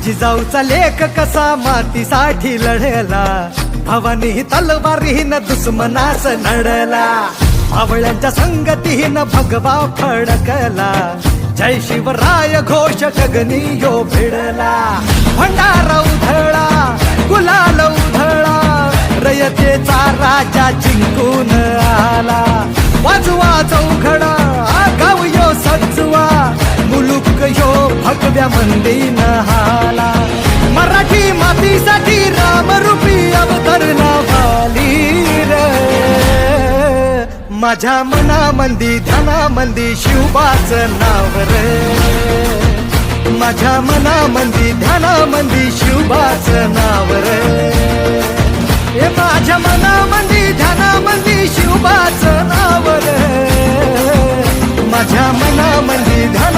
जिजाऊचा लेख कसा मातीसाठी लढला, भवानी तलवारीन दुश्मनास नडला, मावळ्यांच्या संगतीन भगवा फडकला, जय शिवराय घोष गगनी यो भिडला, भंडारा उधळा गुलाल उधळा, रयतेचा राजा जिंकून आला, वाजवा चौघडा गाव यो सजवा, मुलुक यो भगव्या मंदीन हाला, मराठी मातीसाठी रामरूपी अवतरला वालीर, माझ्या मनामंदी ध्यानामंदी शिवबाचं नाव रे, माझ्या मनामंदी ध्यानामंदी शिवबाचं नाव रे, हे माझ्या मनामंदी ध्यानामंदी शिवबाचं नाव रे, माझ्या मनामंदी ध्याना